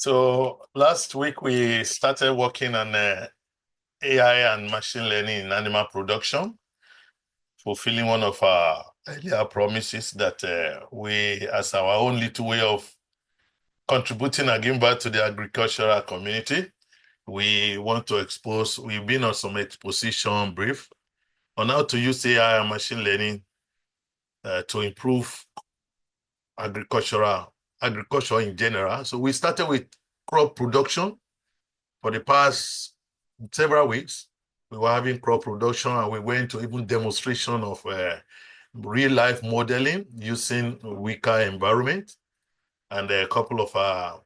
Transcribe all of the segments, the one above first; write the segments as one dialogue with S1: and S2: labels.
S1: So last week we started working on AI and machine learning in animal production, fulfilling one of our earlier promises that we, as our own little way of contributing and giving back to the agricultural community, we want to expose, we've been on some exposition brief on how to use AI and machine learning to improve agriculture in general. So we started with crop production. For the past several weeks, we were having crop production, and we went to even demonstration of real life modeling using weaker environment. And a couple of our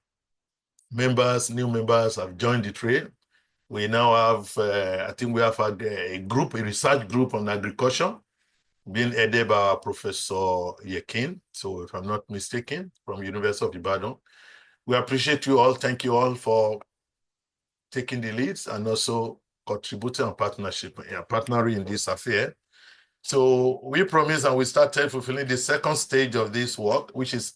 S1: new members have joined the trade. We now have, I think we have a research group on agriculture being headed by Professor Yekin. So if I'm not mistaken, from University of Ibadan. We appreciate you all. Thank you all for taking the leads and also contributing and partnering in this affair. So we promised and we started fulfilling the second stage of this work, which is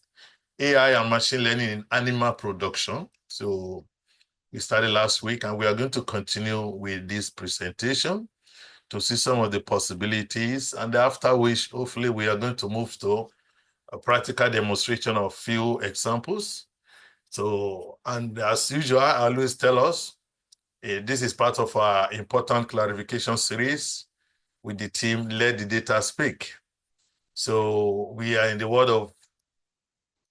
S1: AI and machine learning in animal production. So we started last week, and we are going to continue with this presentation to see some of the possibilities. And after which, hopefully, we are going to move to a practical demonstration of few examples. So, and as usual, I always tell us, this is part of our important clarification series with the team, Let the Data Speak. So we are in the world of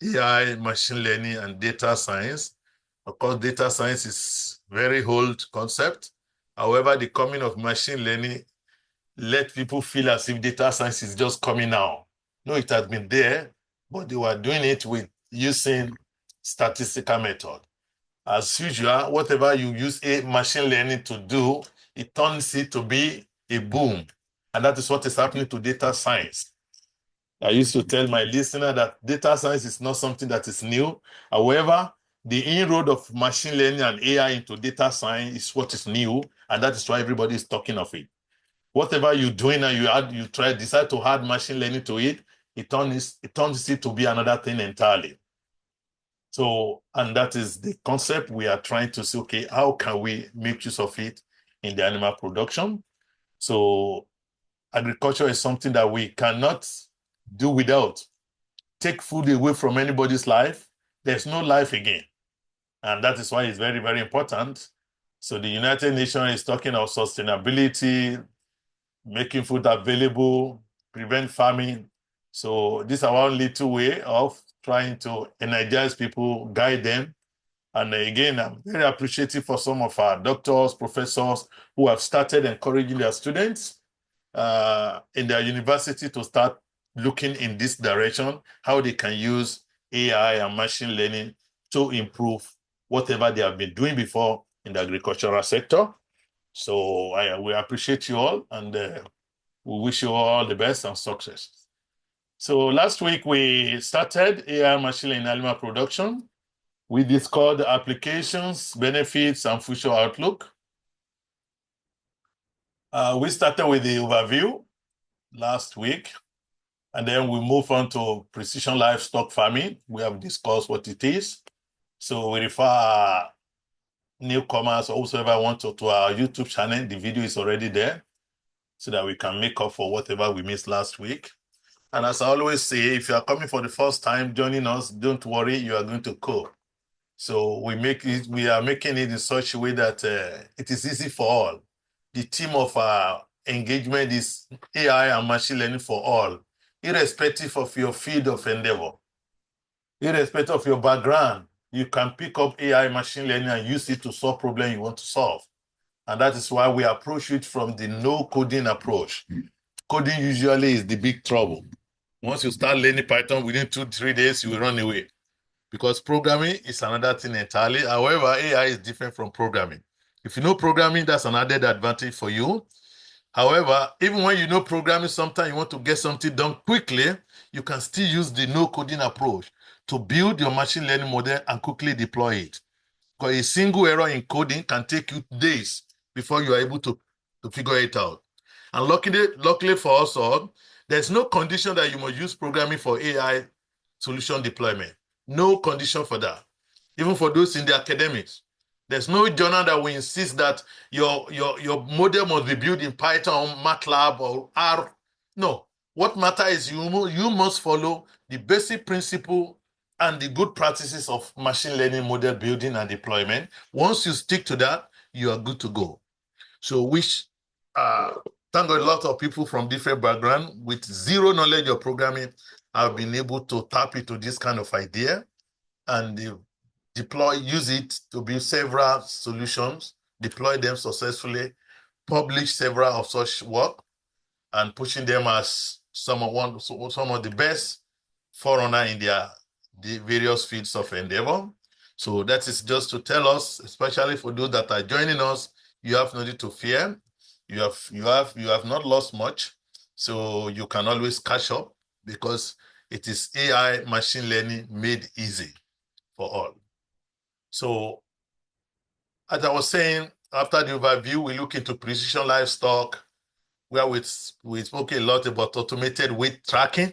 S1: AI, machine learning, and data science. Of course, data science is a very old concept. However, the coming of machine learning let people feel as if data science is just coming now. No, it has been there, but they were doing it with using statistical method. As usual, whatever you use a machine learning to do, it turns it to be a boom. And that is what is happening to data science. I used to tell my listener that data science is not something that is new. However, the inroad of machine learning and AI into data science is what is new, and that is why everybody is talking of it. Whatever you're doing and you decide to add machine learning to it, it turns it to be another thing entirely. So, and that is the concept we are trying to see, okay, how can we make use of it in the animal production? So agriculture is something that we cannot do without. Take food away from anybody's life, there's no life again. And that is why it's very, very important. So the United Nations is talking of sustainability, making food available, prevent famine. So this is our little way of trying to energize people, guide them. And again, I'm very appreciative for some of our doctors, professors who have started encouraging their students in their university to start looking in this direction, how they can use AI and machine learning to improve whatever they have been doing before in the agricultural sector. So we appreciate you all, and we wish you all the best and success. So last week we started AI machine learning in animal production. We discussed the applications, benefits, and future outlook. We started with the overview last week, and then we move on to precision livestock farming. We have discussed what it is. So we refer newcomers or whoever want to our YouTube channel. The video is already there so that we can make up for whatever we missed last week. And as I always say, if you are coming for the first time joining us, don't worry, you are going to cope. So we are making it in such a way that it is easy for all. The theme of our engagement is AI and machine learning for all, irrespective of your field of endeavor, irrespective of your background. You can pick up AI machine learning and use it to solve problems you want to solve. And that is why we approach it from the no coding approach. Coding usually is the big trouble. Once you start learning Python, within 2-3 days, you will run away. Because programming is another thing entirely. However, AI is different from programming. If you know programming, that's an added advantage for you. However, even when you know programming, sometimes you want to get something done quickly, you can still use the no coding approach to build your machine learning model and quickly deploy it. Because a single error in coding can take you days before you are able to figure it out. And luckily for us all, there's no condition that you must use programming for AI solution deployment. No condition for that. even for those in the academics. There's no journal that will insist that your model must be built in Python, MATLAB, or R. No. What matters is you must follow the basic principle and the good practices of machine learning model building and deployment. Once you stick to that, you are good to go. So thank God a lot of people from different backgrounds with zero knowledge of programming have been able to tap into this kind of idea and use it to build several solutions, deploy them successfully, publish several of such work, and pushing them as some of the best forerunner in the various fields of endeavor. So that is just to tell us, especially for those that are joining us, you have nothing to fear. You have not lost much, so you can always catch up because it is AI machine learning made easy for all. So, as I was saying, after the overview, we look into precision livestock, where we spoke a lot about automated weight tracking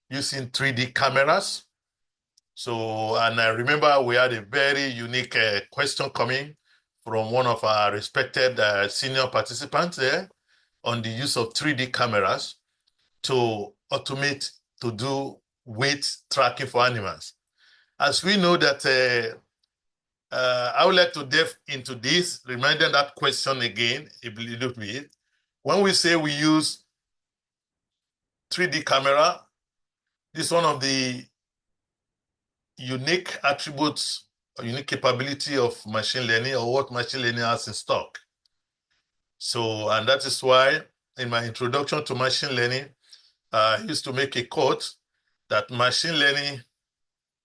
S1: using 3D cameras. So, and I remember we had a very unique question coming from one of our respected senior participants there on the use of 3D cameras to automate, to do weight tracking for animals. As we know that I would like to delve into this, reminding that question again a little bit. When we say we use 3D camera, this is one of the unique attributes or unique capability of machine learning, or what machine learning has in stock. So, and that is why in my introduction to machine learning, I used to make a quote that machine learning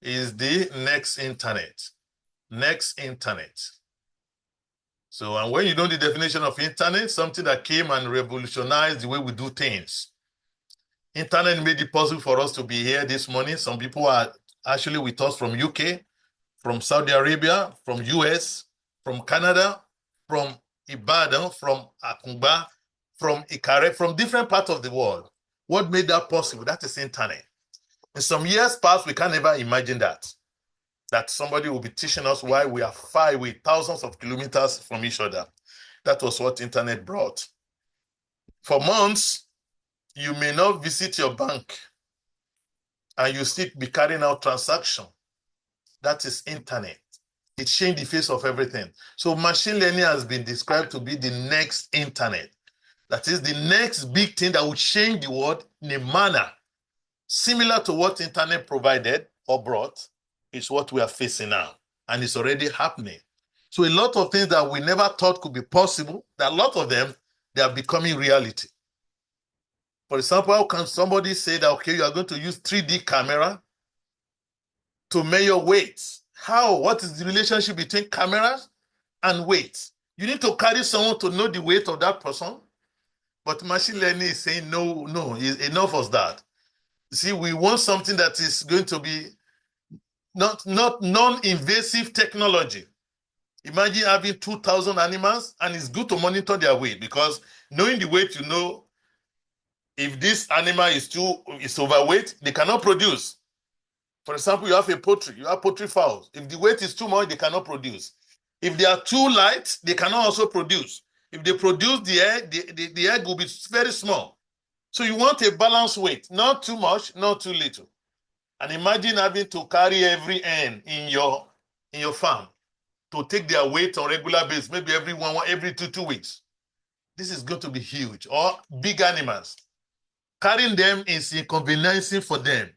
S1: is the next internet. Next internet. So, and when you know the definition of internet, something that came and revolutionized the way we do things. Internet made it possible for us to be here this morning. Some people are actually with us from UK, from Saudi Arabia, from US, from Canada, from Ibadan, from Akungba, from Ikare, from different parts of the world. What made that possible? That is internet. In some years past, we can't ever imagine that somebody will be teaching us why we are far away, thousands of kilometers from each other. That was what internet brought. For months, you may not visit your bank and you still be carrying out transaction. That is internet. It changed the face of everything. So machine learning has been described to be the next internet. That is the next big thing that will change the world in a manner similar to what internet provided or brought is what we are facing now. And it's already happening. So a lot of things that we never thought could be possible, that a lot of them, they are becoming reality. For example, how can somebody say that, okay, you are going to use 3D camera to measure weight? How? What is the relationship between cameras and weight? You need to carry someone to know the weight of that person. But machine learning is saying, no, enough of that. See, we want something that is going to be not non-invasive technology. Imagine having 2,000 animals, and it's good to monitor their weight, because knowing the weight, you know, if this animal is overweight, they cannot produce. For example, you have poultry fowls. If the weight is too much, they cannot produce. If they are too light, they cannot also produce. If they produce the egg, the egg will be very small. So you want a balanced weight, not too much, not too little. And imagine having to carry every hen in your farm to take their weight on regular basis, maybe every two weeks. This is going to be huge. Or big animals. Carrying them is inconveniencing for them.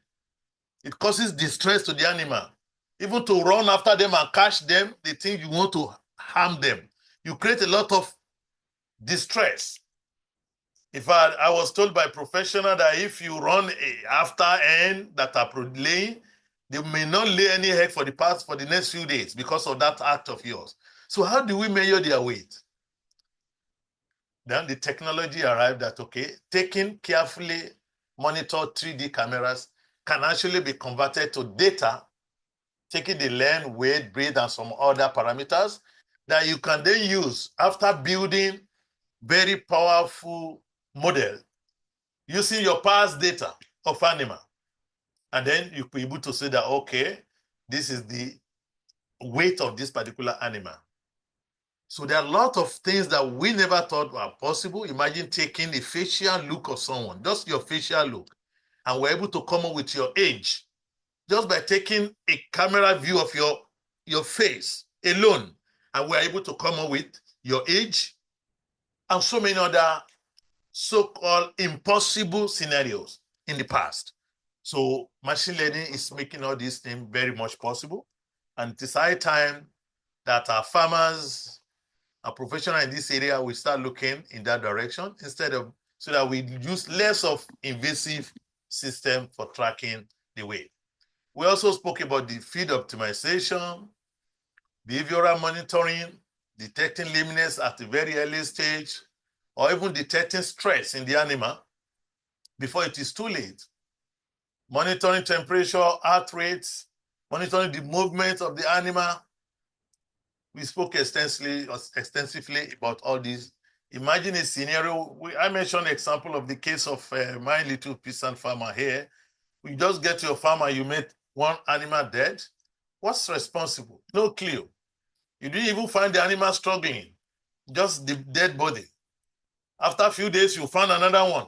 S1: It causes distress to the animal. Even to run after them and catch them, they think you want to harm them. You create a lot of distress. In fact, I was told by a professional that if you run after hen that are laying, they may not lay any egg for the next few days because of that act of yours. So how do we measure their weight? Then the technology arrived that, okay, taking carefully monitored 3D cameras can actually be converted to data, taking the length, weight, breadth, and some other parameters that you can then use after building very powerful model using your past data of animal. And then you'll be able to say that, okay, this is the weight of this particular animal. So there are a lot of things that we never thought were possible. Imagine taking the facial look of someone, just your facial look, and we're able to come up with your age just by taking a camera view of your face alone. And we're able to come up with your age and so many other so-called impossible scenarios in the past. So machine learning is making all these things very much possible. And it is high time that our farmers, our professionals in this area will start looking in that direction so that we use less of invasive system for tracking the weight. We also spoke about the feed optimization, behavioral monitoring, detecting lameness at a very early stage, or even detecting stress in the animal before it is too late. Monitoring temperature, heart rates, monitoring the movement of the animal. We spoke extensively about all these. Imagine a scenario. I mentioned an example of the case of my little peasant farmer here. You just get to your farmer, you met one animal dead. What's responsible? No clue. You didn't even find the animal struggling, just the dead body. After a few days, you found another one,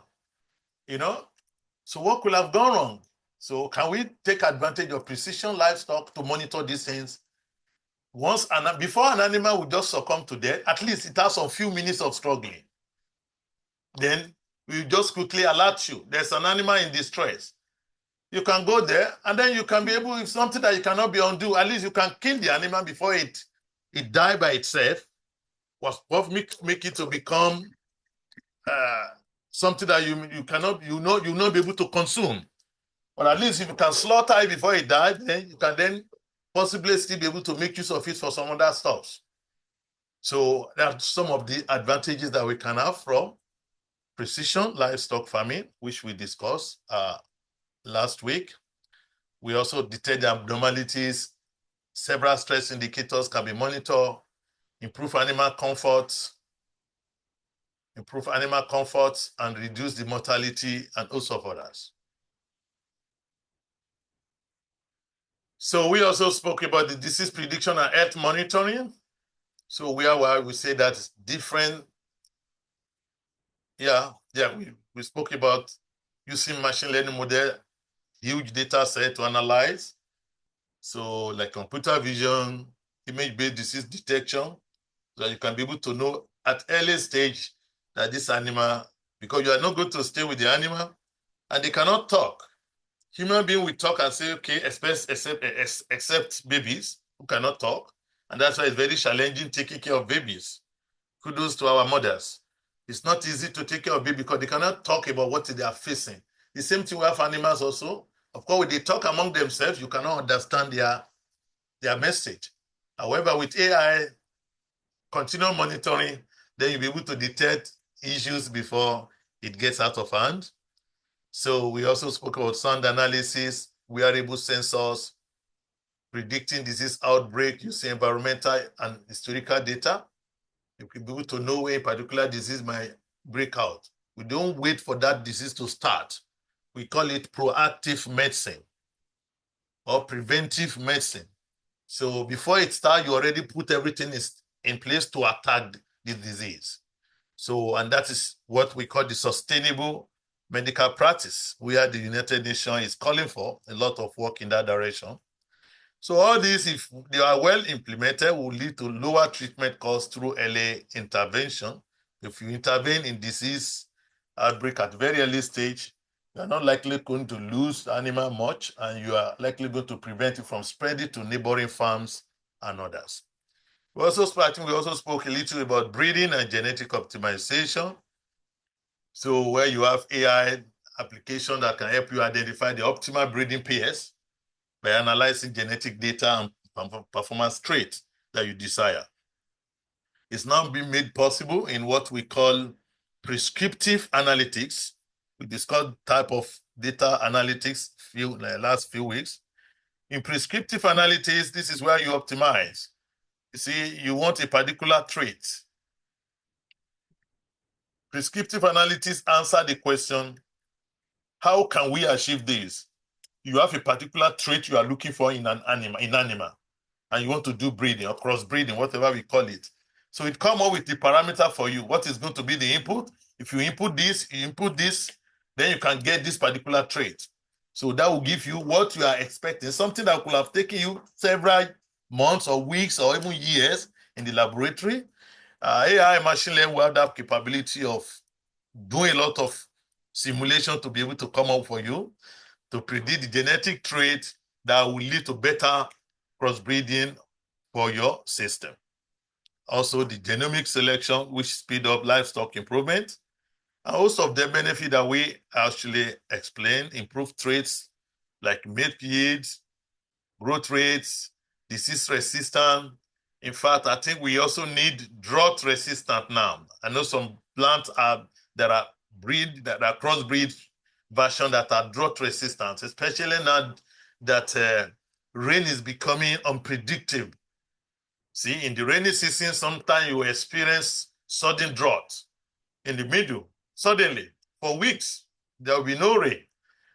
S1: you know? So what could have gone wrong? So can we take advantage of precision livestock to monitor these things? Before an animal would just succumb to death, at least it has some few minutes of struggling. Then we just quickly alert you. There's an animal in distress. You can go there, and then you can be able, if something that you cannot be undo, at least you can kill the animal before it die by itself. What make it to become something that you not be able to consume. But at least if you can slaughter it before it dies, then you can then possibly still be able to make use of it for some other stuff. So that's some of the advantages that we can have from precision livestock farming, which we discussed last week. We also detect the abnormalities. Several stress indicators can be monitored, improve animal comfort, and reduce the mortality and also of others. So we also spoke about the disease prediction and health monitoring. So we say that it's different. We spoke about using machine learning model, huge data set to analyze. So like computer vision, image-based disease detection, so that you can be able to know at early stage that this animal, because you are not going to stay with the animal and they cannot talk. Human being will talk and say, okay, except babies who cannot talk. And that's why it's very challenging taking care of babies. Kudos to our mothers. It's not easy to take care of babies because they cannot talk about what they are facing. The same thing we have animals also. Of course, when they talk among themselves, you cannot understand their message. However, with AI, continual monitoring, then you'll be able to detect issues before it gets out of hand. So we also spoke about sound analysis, wearable sensors, predicting disease outbreak using environmental and historical data. You can be able to know where a particular disease might break out. We don't wait for that disease to start. We call it proactive medicine or preventive medicine. So before it starts, you already put everything in place to attack the disease. So, and that is what we call the sustainable medical practice, where the United Nations is calling for a lot of work in that direction. So all these, if they are well implemented, will lead to lower treatment costs through early intervention. If you intervene in disease outbreak at very early stage, you are not likely going to lose the animal much, and you are likely going to prevent it from spreading to neighboring farms and others. We also spoke a little about breeding and genetic optimization. So where you have AI application that can help you identify the optimal breeding pairs by analyzing genetic data and performance traits that you desire. It's now being made possible in what we call prescriptive analytics. We discussed type of data analytics last few weeks. In prescriptive analytics, this is where you optimize. You see, you want a particular trait. Prescriptive analytics answer the question, how can we achieve this? You have a particular trait you are looking for in an animal. and you want to do breeding or cross-breeding, whatever we call it. So it come up with the parameter for you. What is going to be the input? If you input this, then you can get this particular trait. So that will give you what you are expecting, something that could have taken you several months or weeks or even years in the laboratory. AI machine learning will have that capability of doing a lot of simulation to be able to come up for you, to predict the genetic trait that will lead to better crossbreeding for your system. Also, the genomic selection, which speed up livestock improvement. And also of the benefit that we actually explain, improve traits like milk yields, growth rates, disease resistance. In fact, I think we also need drought resistant now. I know some plants that are crossbreed version that are drought resistant, especially now that rain is becoming unpredictable. See, in the rainy season, sometimes you experience sudden drought. In the middle, suddenly, for weeks, there will be no rain.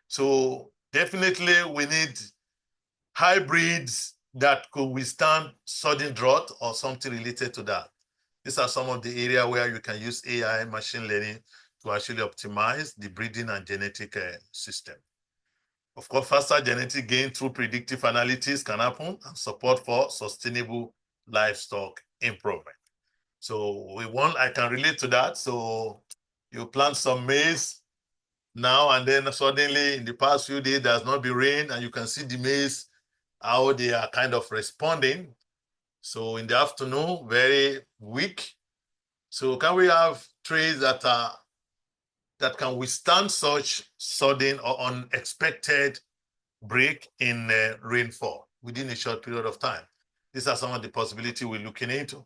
S1: So definitely we need hybrids that could withstand sudden drought or something related to that. These are some of the areas where you can use AI machine learning to actually optimize the breeding and genetic system. Of course, faster genetic gain through predictive analytics can happen, and support for sustainable livestock improvement. So I can relate to that. So you plant some maize now, and then suddenly in the past few days, there's not been rain, and you can see the maize, how they are kind of responding. So in the afternoon, very weak. So can we have trees that can withstand such sudden or unexpected break in rainfall within a short period of time? These are some of the possibilities we're looking into.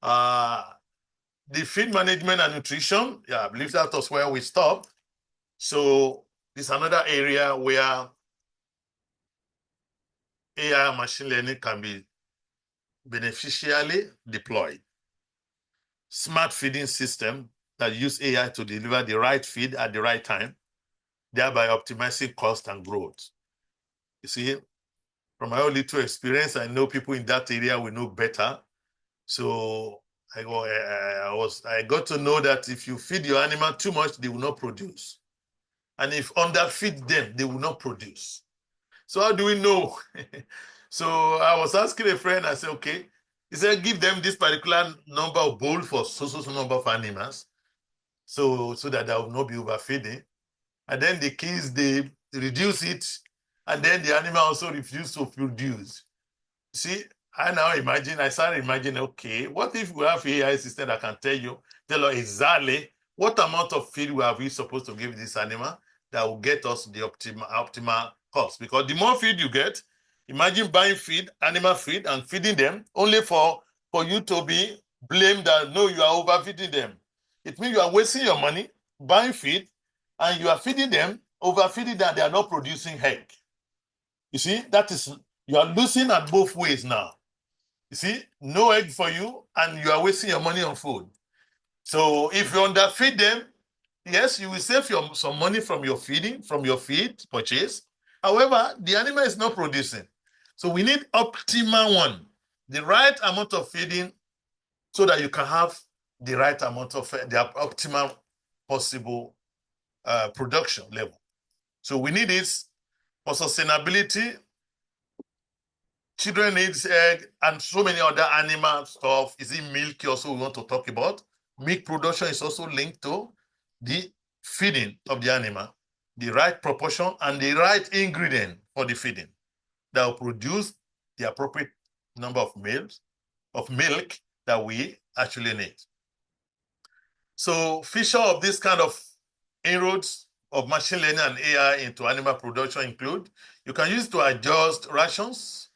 S1: The feed management and nutrition, I believe that was where we stopped. So this is another area where AI and machine learning can be beneficially deployed. Smart feeding system that use AI to deliver the right feed at the right time, thereby optimizing cost and growth. You see, from my own little experience, I know people in that area will know better. So I got to know that if you feed your animal too much, they will not produce. And if underfeed them, they will not produce. So how do we know? So I was asking a friend, I said, okay. He said, give them this particular number of bowls for so number of animals, so that there will not be overfeeding. And then the kids, they reduce it, and then the animal also refuse to produce. See, I started imagining, okay, what if we have AI system that can tell us exactly what amount of feed we supposed to give this animal that will get us the optimal cost? Because the more feed you get, imagine buying feed, animal feed, and feeding them only for you to be blamed that, no, you are overfeeding them. It means you are wasting your money buying feed, and you are feeding them, overfeeding them, they are not producing egg. You see, you are losing at both ways now. You see, no egg for you, and you are wasting your money on food. So if you underfeed them, yes, you will save some money from your feed purchase. However, the animal is not producing. So we need optimal one, the right amount of feeding, so that you can have the right amount of the optimal possible production level. So we need this for sustainability. Children needs egg and so many other animal stuff. Is it milk also we want to talk about? Milk production is also linked to the feeding of the animal, the right proportion and the right ingredient for the feeding that will produce the appropriate number of milk that we actually need. So feature of this kind of inroads of machine learning and AI into animal production include, you can use to adjust rations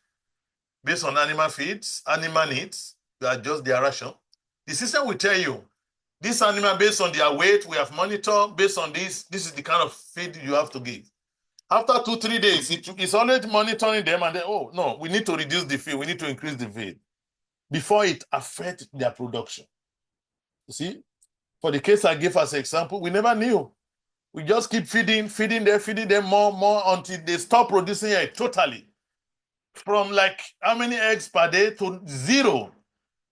S1: based on animal feeds, animal needs, you adjust their ration. The system will tell you, this animal, based on their weight, we have monitored, based on this is the kind of feed you have to give. After 2-3 days, it's always monitoring them, and then, oh, no, we need to reduce the feed, we need to increase the feed before it affects their production. You see, for the case I gave as an example, we never knew. We just keep feeding them more until they stop producing it totally. from like how many eggs per day to 0.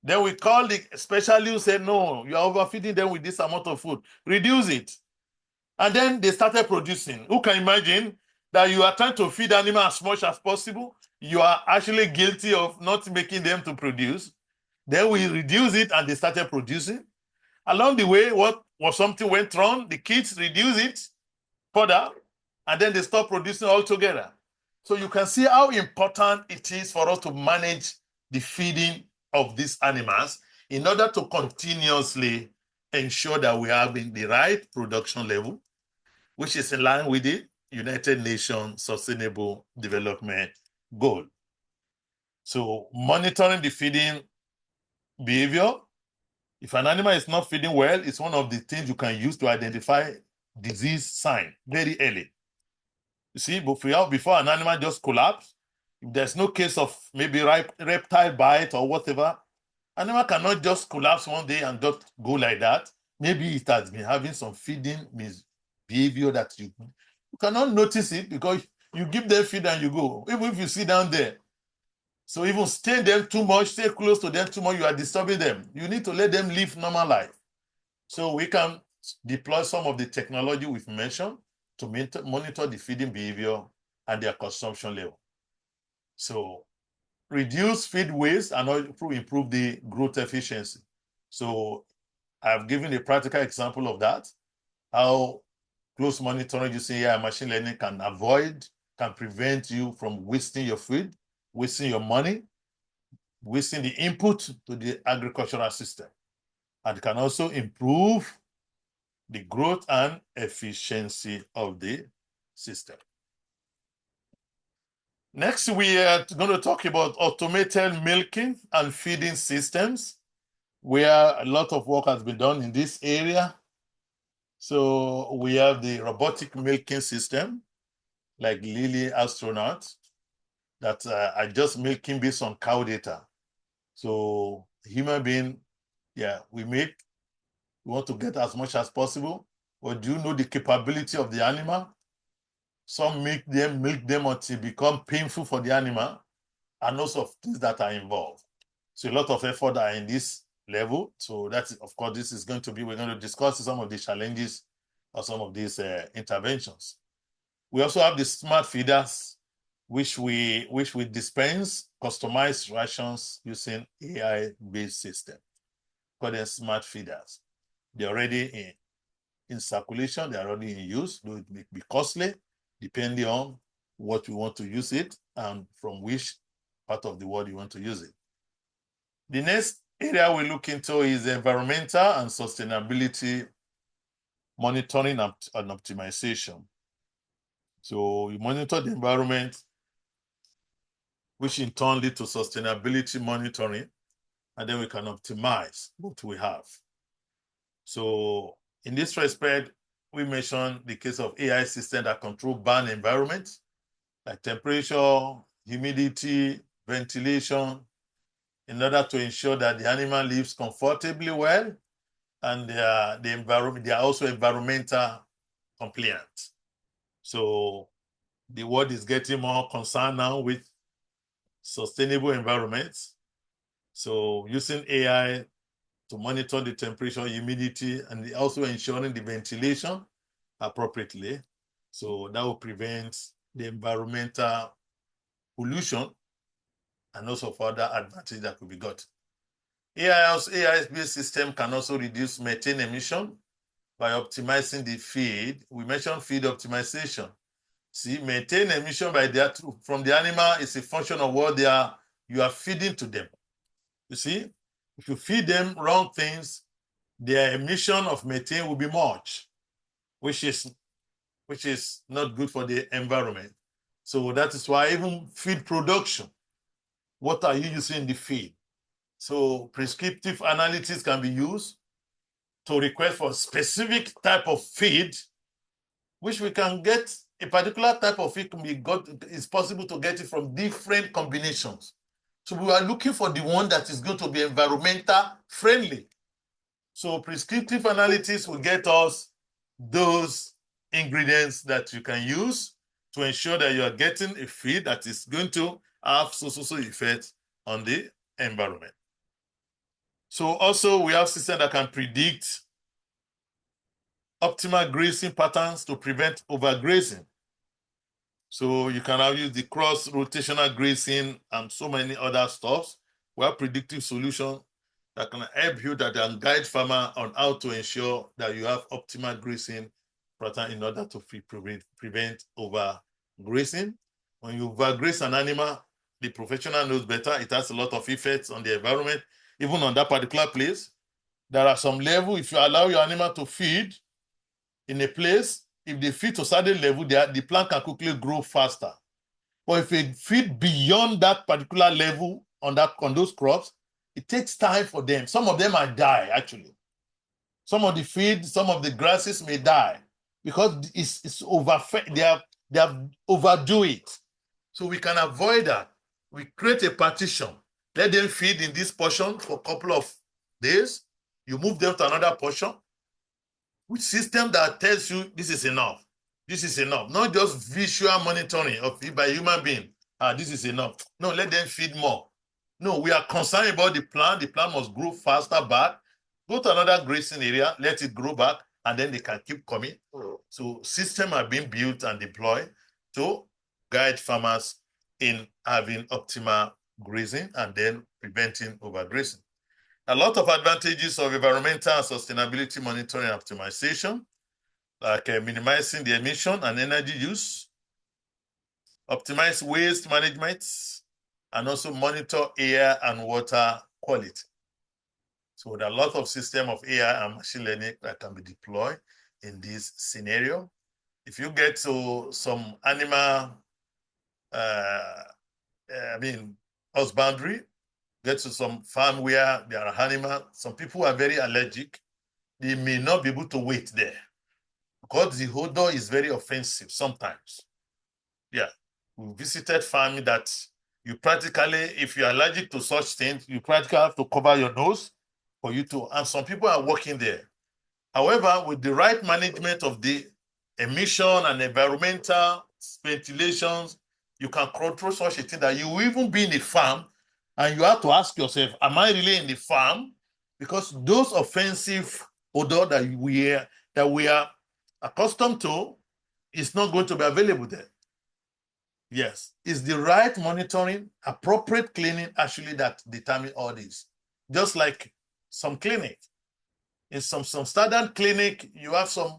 S1: Then we call the specialist who said, no, you are overfeeding them with this amount of food. Reduce it. And then they started producing. Who can imagine that you are trying to feed animals as much as possible? You are actually guilty of not making them to produce. Then we reduce it and they started producing. Along the way, something went wrong, the kids reduce it further, and then they stop producing altogether. So you can see how important it is for us to manage the feeding of these animals in order to continuously ensure that we are in the right production level, which is in line with the United Nations Sustainable Development Goal. So monitoring the feeding behavior. If an animal is not feeding well, it's one of the things you can use to identify disease sign very early. You see, before an animal just collapses, if there's no case of maybe reptile bite or whatever, animal cannot just collapse one day and just go like that. Maybe it has been having some feeding behavior that you cannot notice it because you give them feed and you go, even if you sit down there. So even stay them too much, stay close to them too much, you are disturbing them. You need to let them live normal life. So we can deploy some of the technology we've mentioned to monitor the feeding behavior and their consumption level. So reduce feed waste and improve the growth efficiency. So I've given a practical example of that, how close monitoring using AI machine learning can prevent you from wasting your food, wasting your money, wasting the input to the agricultural system, and can also improve the growth and efficiency of the system. Next, we are going to talk about automated milking and feeding systems, where a lot of work has been done in this area. So we have the robotic milking system, like Lily Astronaut, that are just milking based on cow data. So human being, we want to get as much as possible, but do you know the capability of the animal? Some milk them until it become painful for the animal, and lots of things that are involved. So a lot of effort are in this level. So that's, of course, we're going to discuss some of the challenges of some of these interventions. We also have the smart feeders, which we dispense customized rations using AI-based system, called them smart feeders. They're already in circulation, they're already in use, though it may be costly, depending on what you want to use it and from which part of the world you want to use it. The next area we look into is environmental and sustainability monitoring and optimization. So you monitor the environment, which in turn lead to sustainability monitoring, and then we can optimize what we have. So in this respect, we mentioned the case of AI systems that control barn environments, like temperature, humidity, ventilation, in order to ensure that the animal lives comfortably well, and they are also environmental compliant. So the world is getting more concerned now with sustainable environments. So using AI to monitor the temperature, humidity, and also ensuring the ventilation appropriately. So that will prevent the environmental pollution and also further advantage that could be got. AI-based system can also reduce methane emission by optimizing the feed. We mentioned feed optimization. See, methane emission from the animal is a function of what you are feeding to them. You see, if you feed them wrong things, their emission of methane will be much, which is not good for the environment. So that is why even feed production, what are you using in the feed? So prescriptive analytics can be used to request for a specific type of feed, which we can get a particular type of feed it's possible to get it from different combinations. So we are looking for the one that is going to be environmental friendly. So prescriptive analytics will get us those ingredients that you can use to ensure that you are getting a feed that is going to have so effect on the environment. So also we have systems that can predict optimal grazing patterns to prevent overgrazing. So you can now use the cross-rotational grazing and so many other stuffs. We have predictive solutions that can help you, that can guide farmer on how to ensure that you have optimal grazing pattern in order to prevent overgrazing. When you overgraze an animal, the professional knows better. It has a lot of effects on the environment, even on that particular place. There are some level, if you allow your animal to feed in a place, if they feed to a certain level, the plant can quickly grow faster. But if they feed beyond that particular level on those crops, it takes time for them. Some of them might die, actually. Some of the feed, some of the grasses may die because it's overfed. They have overdo it. So we can avoid that. We create a partition. Let them feed in this portion for a couple of days. You move them to another portion with system that tells you this is enough. This is enough. Not just visual monitoring of it by human being. This is enough. No, let them feed more. No, we are concerned about the plant. The plant must grow faster back. Go to another grazing area, let it grow back, and then they can keep coming. So systems are being built and deployed to guide farmers in having optimal grazing and then preventing overgrazing. A lot of advantages of environmental and sustainability monitoring and optimization, like minimizing the emission and energy use, optimize waste management, and also monitor air and water quality. So there are a lot of systems of AI and machine learning that can be deployed in this scenario. If you get to some animal, husbandry, get to some farm where there are animals, some people are very allergic, they may not be able to wait there because the odor is very offensive sometimes. Yeah, we visited farming that you practically, if you're allergic to such things, you practically have to cover your nose for you to, and some people are working there. However, with the right management of the emission and environmental ventilations, you can control such a thing that you will even be in a farm and you have to ask yourself, am I really in the farm? Because those offensive odor that we are accustomed to is not going to be available there. Yes, it's the right monitoring, appropriate cleaning actually that determine all this. Just like some clinic. In some standard clinic, you have some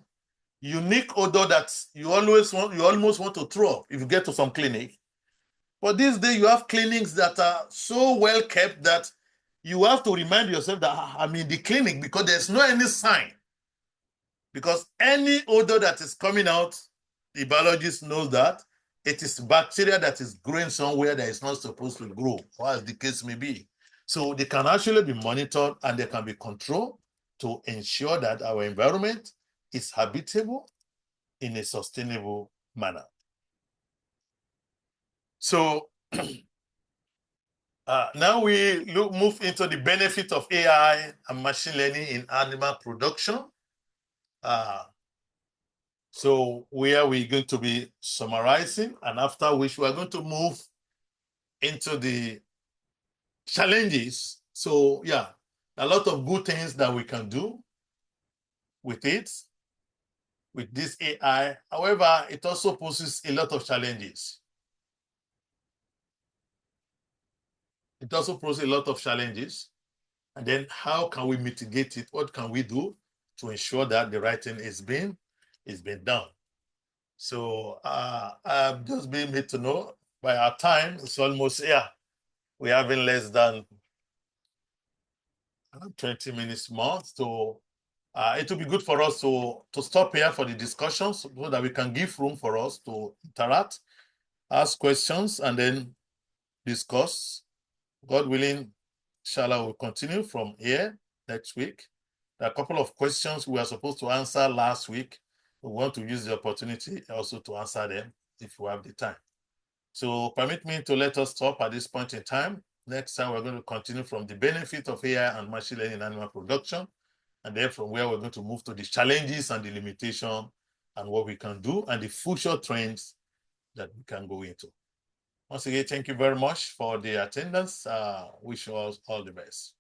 S1: unique odor that you almost want to throw up if you get to some clinic. But these days, you have clinics that are so well kept that you have to remind yourself that I'm in the clinic because there's no any sign. Because any odor that is coming out, the biologist knows that it is bacteria that is growing somewhere that is not supposed to grow, or as the case may be. So they can actually be monitored and they can be controlled to ensure that our environment is habitable in a sustainable manner. So now we move into the benefit of AI and machine learning in animal production. So where we're going to be summarizing, and after which we're going to move into the challenges. So yeah, a lot of good things that we can do with it, with this AI. However, it also poses a lot of challenges. It also poses a lot of challenges. And then how can we mitigate it? What can we do to ensure that the right thing is being done? So I've just been made to know by our time, it's almost, we're having less than 20 minutes more. So it will be good for us to stop here for the discussions so that we can give room for us to interact, ask questions, and then discuss. God willing, inshallah, we'll continue from here next week. There are a couple of questions we were supposed to answer last week. We want to use the opportunity also to answer them if we have the time. So permit me to let us stop at this point in time. Next time, we're going to continue from the benefit of AI and machine learning in animal production. And then from where we're going to move to the challenges and the limitation and what we can do and the future trends that we can go into. Once again, thank you very much for the attendance. Wish you all the best.